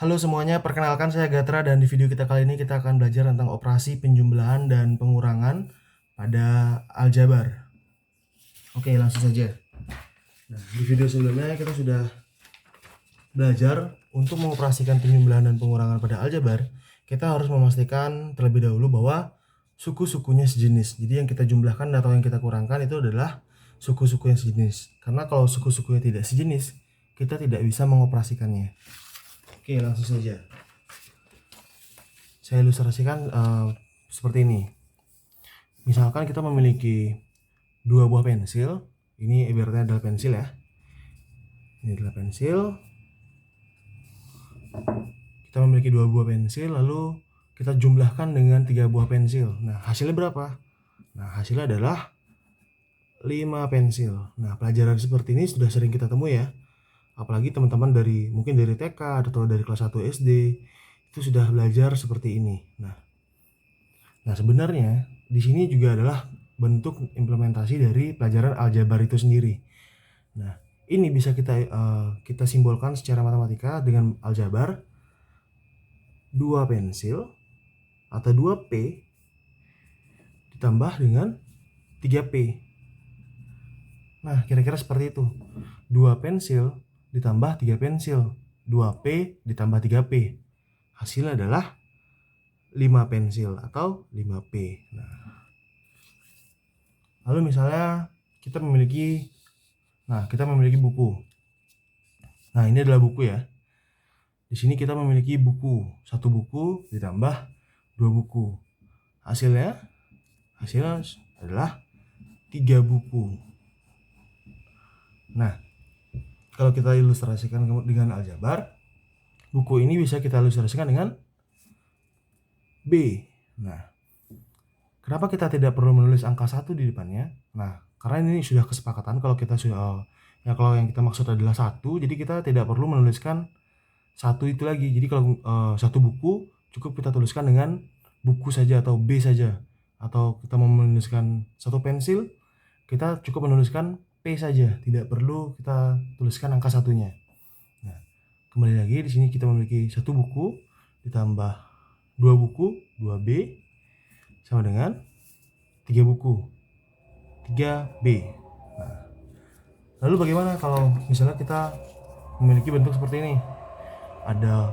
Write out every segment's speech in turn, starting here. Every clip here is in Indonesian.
Halo semuanya, perkenalkan saya Gatra dan di video kita kali ini kita akan belajar tentang operasi penjumlahan dan pengurangan pada aljabar. Oke, langsung saja. Nah, di video sebelumnya kita sudah belajar untuk mengoperasikan penjumlahan dan pengurangan pada aljabar. Kita harus memastikan terlebih dahulu bahwa suku-sukunya sejenis. Jadi yang kita jumlahkan atau yang kita kurangkan itu adalah suku-suku yang sejenis. Karena kalau suku-sukunya tidak sejenis, kita tidak bisa mengoperasikannya. Oke, langsung saja. Saya ilustrasikan seperti ini. Misalkan kita memiliki dua buah pensil. Ini ibaratnya adalah pensil ya. Ini adalah pensil. Kita memiliki dua buah pensil, lalu kita jumlahkan dengan 3 buah pensil. Nah, hasilnya berapa? Nah, hasilnya adalah 5 pensil. Nah, pelajaran seperti ini sudah sering kita temui ya. Apalagi teman-teman mungkin dari TK atau dari kelas 1 SD itu sudah belajar seperti ini. Nah, sebenarnya di sini juga adalah bentuk implementasi dari pelajaran aljabar itu sendiri. Nah, ini bisa kita simbolkan secara matematika dengan aljabar 2 pensil atau 2P ditambah dengan 3P. Nah, kira-kira seperti itu. 2 pensil ditambah 3 pensil. 2P ditambah 3P. Hasilnya adalah 5 pensil atau 5P. Nah, lalu misalnya kita memiliki buku. Nah, ini adalah buku ya. Di sini kita memiliki buku. 1 buku ditambah 2 buku. Hasilnya adalah 3 buku. Nah, kalau kita ilustrasikan dengan aljabar, buku ini bisa kita ilustrasikan dengan B. Nah, kenapa kita tidak perlu menulis angka 1 di depannya? Nah, karena ini sudah kesepakatan kalau yang kita maksud adalah 1, jadi kita tidak perlu menuliskan 1 itu lagi. Jadi kalau 1 buku cukup kita tuliskan dengan buku saja atau B saja. Atau kita mau menuliskan 1 pensil, kita cukup menuliskan P saja, tidak perlu kita tuliskan angka 1-nya. Nah, kembali lagi di sini kita memiliki 1 buku ditambah 2 buku, 2B sama dengan 3 buku, 3B. Nah, lalu bagaimana kalau misalnya kita memiliki bentuk seperti ini? Ada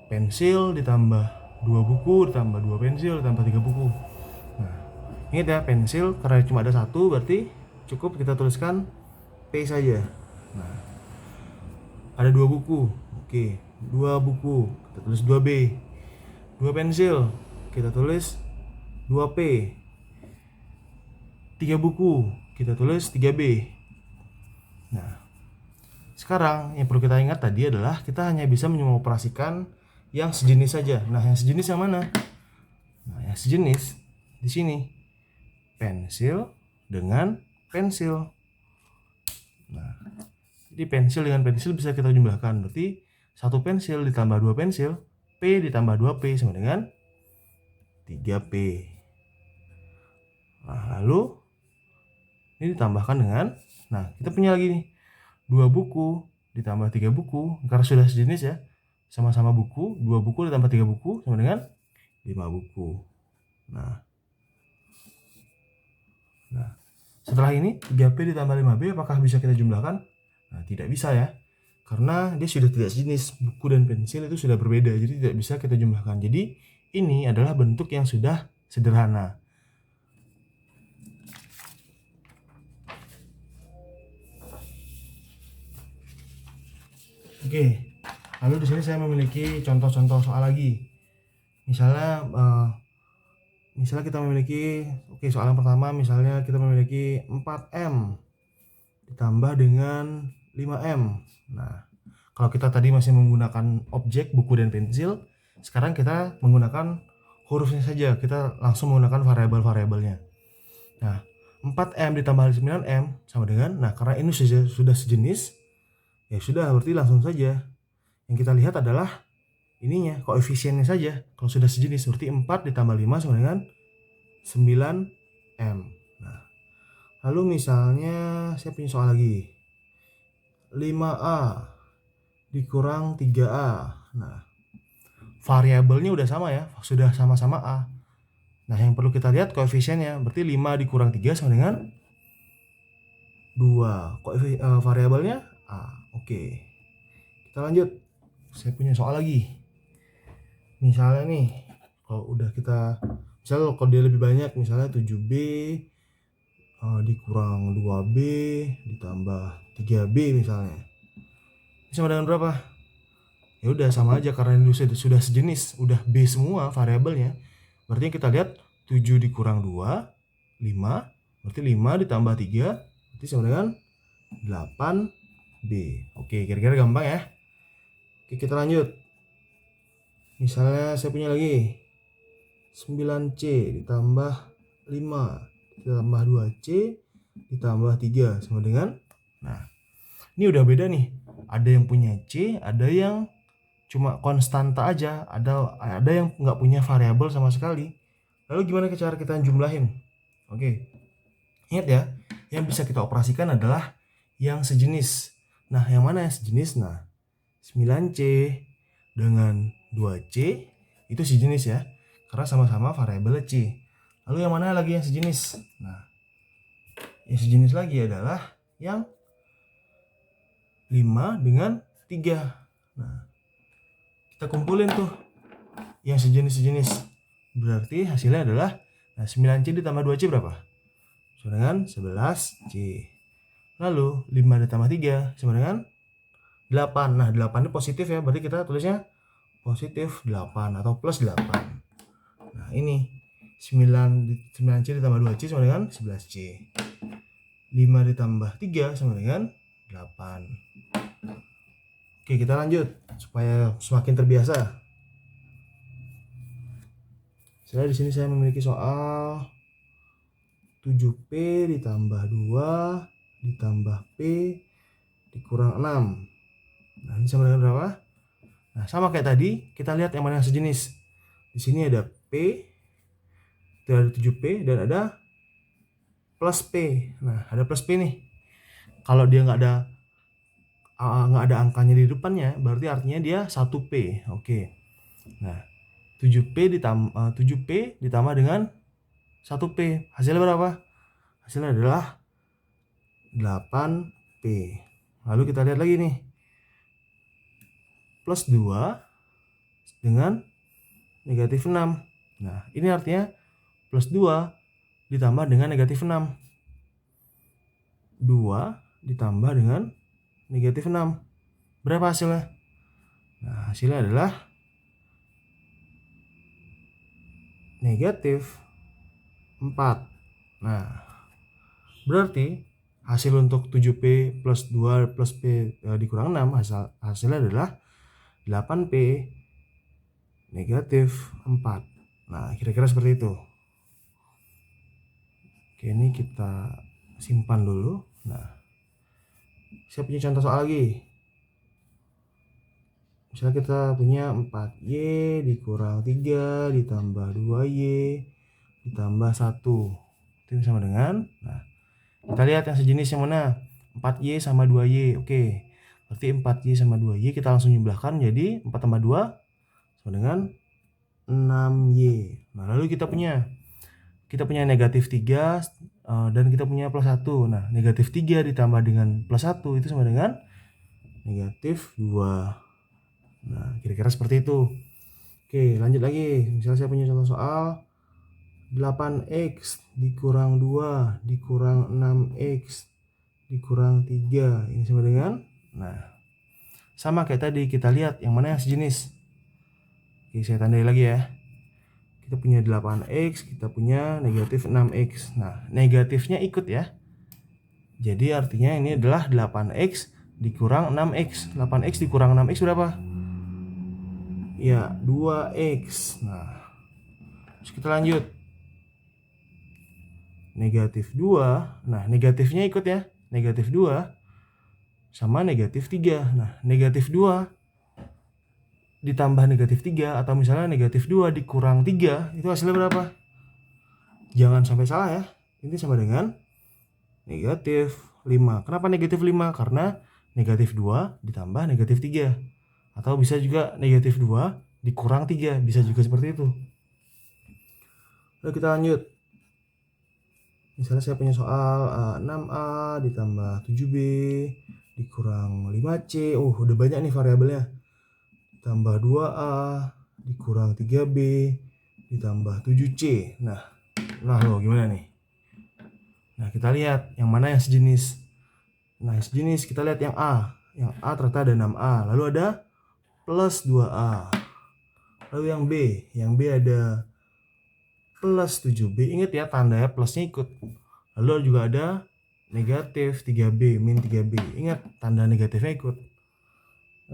pensil ditambah 2 buku ditambah 2 pensil ditambah 3 buku. Nah, ingat ya, pensil karena cuma ada 1 berarti cukup kita tuliskan P saja. Nah, ada 2 buku. Oke, 2 buku kita tulis 2B. 2 pensil kita tulis 2P. 3 buku kita tulis 3B. Nah, sekarang yang perlu kita ingat tadi adalah kita hanya bisa mengoperasikan yang sejenis saja. Nah, yang sejenis yang mana? Nah, yang sejenis di sini pensil dengan pensil. Nah, jadi pensil dengan pensil bisa kita jumlahkan. Berarti 1 pensil ditambah 2 pensil, P ditambah 2P sama dengan 3P. Nah, lalu ini ditambahkan dengan, nah kita punya lagi nih 2 buku ditambah 3 buku, karena sudah sejenis ya, sama-sama buku. 2 buku ditambah 3 buku sama dengan 5 buku. Nah, setelah ini 3P ditambah 5B apakah bisa kita jumlahkan? Nah, tidak bisa ya, karena dia sudah tidak sejenis. Buku dan pensil itu sudah berbeda, jadi tidak bisa kita jumlahkan. Jadi ini adalah bentuk yang sudah sederhana. Oke, lalu di sini saya memiliki contoh-contoh soal lagi. Misalnya kita memiliki, soal yang pertama misalnya kita memiliki 4M ditambah dengan 5M. Nah, kalau kita tadi masih menggunakan objek buku dan pensil, sekarang kita menggunakan hurufnya saja. Kita langsung menggunakan variabel-variabelnya. Nah, 4M ditambah 9M sama dengan, nah karena ini sudah sejenis, ya sudah, berarti langsung saja. Yang kita lihat adalah ininya, koefisiennya saja. Kalau sudah sejenis, berarti 4 ditambah 5 sama dengan 9M. Nah, lalu misalnya saya punya soal lagi. 5A dikurang 3A. Nah, variabelnya udah sama ya, sudah sama-sama A. Nah, yang perlu kita lihat koefisiennya, berarti 5 dikurang 3 sama dengan 2. Variabelnya A. Oke. Kita lanjut. Saya punya soal lagi. Misalnya nih, kalau udah kita, misalnya kalau dia lebih banyak, misalnya 7B dikurang 2B ditambah 3B misalnya. Ini sama dengan berapa? Ya udah sama aja karena ini sudah sejenis, udah B semua variabelnya. Berarti kita lihat 7 dikurang 2, 5. Berarti 5 ditambah 3, berarti sama dengan 8B. Oke, kira-kira gampang ya. Oke, kita lanjut. Misalnya saya punya lagi 9C ditambah 5 ditambah 2C ditambah 3 sama dengan, nah ini udah beda nih. Ada yang punya C, ada yang cuma konstanta aja, ada yang nggak punya variabel sama sekali. Lalu gimana cara kita jumlahin? Oke, ingat ya, yang bisa kita operasikan adalah yang sejenis. Nah, yang mana yang sejenis? Nah, 9C dengan 2C itu sejenis ya, karena sama-sama variabel C. Lalu yang mana lagi yang sejenis? Nah, yang sejenis lagi adalah yang 5 dengan 3. Nah, kita kumpulin tuh yang sejenis-sejenis. Berarti hasilnya adalah, nah, 9C ditambah 2C berapa? Sama dengan 11C. Lalu 5 ditambah 3 sama dengan 8. Nah, 8 ini positif ya, berarti kita tulisnya positif 8 atau plus 8. Nah, ini 9C ditambah 2C sama dengan 11C. 5 ditambah 3 sama dengan 8. Oke, kita lanjut supaya semakin terbiasa. Di sini saya memiliki soal 7P ditambah 2 ditambah P dikurang 6. Nah, ini sama dengan berapa? Nah, sama kayak tadi, kita lihat yang mana yang sejenis. Di sini ada P, itu ada 7P, dan ada plus P. Nah, ada plus P nih. Kalau dia nggak ada angkanya di depannya, berarti artinya dia 1P. Oke. Nah, 7P ditambah dengan 1P. Hasilnya berapa? Hasilnya adalah 8P. Lalu kita lihat lagi nih. Plus 2 dengan negatif 6. Nah, ini artinya plus 2 ditambah dengan negatif 6. 2 ditambah dengan negatif 6. Berapa hasilnya? Nah, hasilnya adalah negatif 4. Nah, berarti hasil untuk 7P plus 2 plus P dikurang 6, hasilnya adalah 8P negatif 4. Nah, kira-kira seperti itu. Oke, ini kita simpan dulu. Nah, saya punya contoh soal lagi. Misalnya kita punya 4Y dikurang 3 ditambah 2Y ditambah 1. Itu sama dengan, nah, kita lihat yang sejenis yang mana? 4Y sama 2Y. Oke, berarti 4Y sama 2Y kita langsung jumlahkan jadi 4 tambah 2 sama dengan 6Y. Nah, lalu kita punya negatif 3 dan kita punya plus 1. Nah, negatif 3 ditambah dengan plus 1 itu sama dengan negatif 2. Nah, kira-kira seperti itu. Oke, lanjut lagi. Misalnya saya punya contoh soal 8X dikurang 2 dikurang 6X dikurang 3. Ini sama dengan, nah, sama kayak tadi, kita lihat yang mana yang sejenis. Oke, saya tandai lagi ya. Kita punya 8X, kita punya negatif 6X. Nah, negatifnya ikut ya. Jadi artinya ini adalah 8X dikurang 6X. 8X dikurang 6X berapa? Ya, 2X. Nah, terus kita lanjut. Negatif 2. Nah, negatifnya ikut ya. Negatif 2 sama negatif 3. Nah, negatif 2 ditambah negatif 3 atau misalnya negatif 2 dikurang 3, itu hasilnya berapa? Jangan sampai salah ya. Ini sama dengan negatif 5. Kenapa negatif 5? Karena negatif 2 ditambah negatif 3. Atau bisa juga negatif 2 dikurang 3, bisa juga seperti itu. Lalu kita lanjut. Misalnya saya punya soal 6A ditambah 7B dikurang 5C. Udah banyak nih variabelnya. Tambah 2A dikurang 3B ditambah 7C. Nah loh gimana nih? Nah, kita lihat yang mana yang sejenis. Nah, yang sejenis kita lihat yang A. Yang A ternyata ada 6A. Lalu ada plus 2A. Lalu yang B ada plus 7B. Ingat ya, tandanya plusnya ikut. Lalu juga ada negatif 3B, min 3B. Ingat, tanda negatifnya ikut.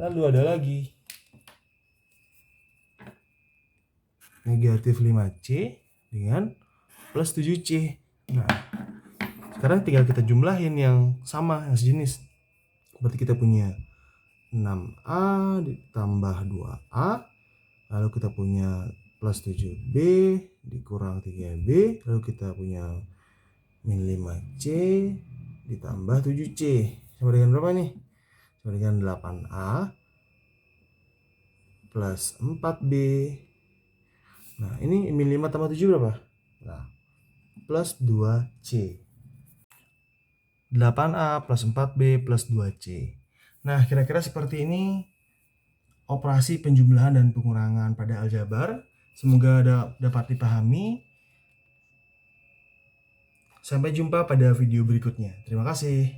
Lalu ada lagi negatif 5C dengan plus 7C. Nah, sekarang tinggal kita jumlahin yang sama, yang sejenis. Berarti kita punya 6A ditambah 2A. Lalu kita punya plus 7B dikurang 3B. Lalu kita punya min 5C ditambah 7C. Sama dengan berapa nih? Sama dengan 8A plus 4B. Nah, ini min 5 tambah 7 berapa? Nah, plus 2C. 8A plus 4B plus 2C. Nah, kira-kira seperti ini operasi penjumlahan dan pengurangan pada aljabar. Semoga dapat dipahami. Sampai jumpa pada video berikutnya. Terima kasih.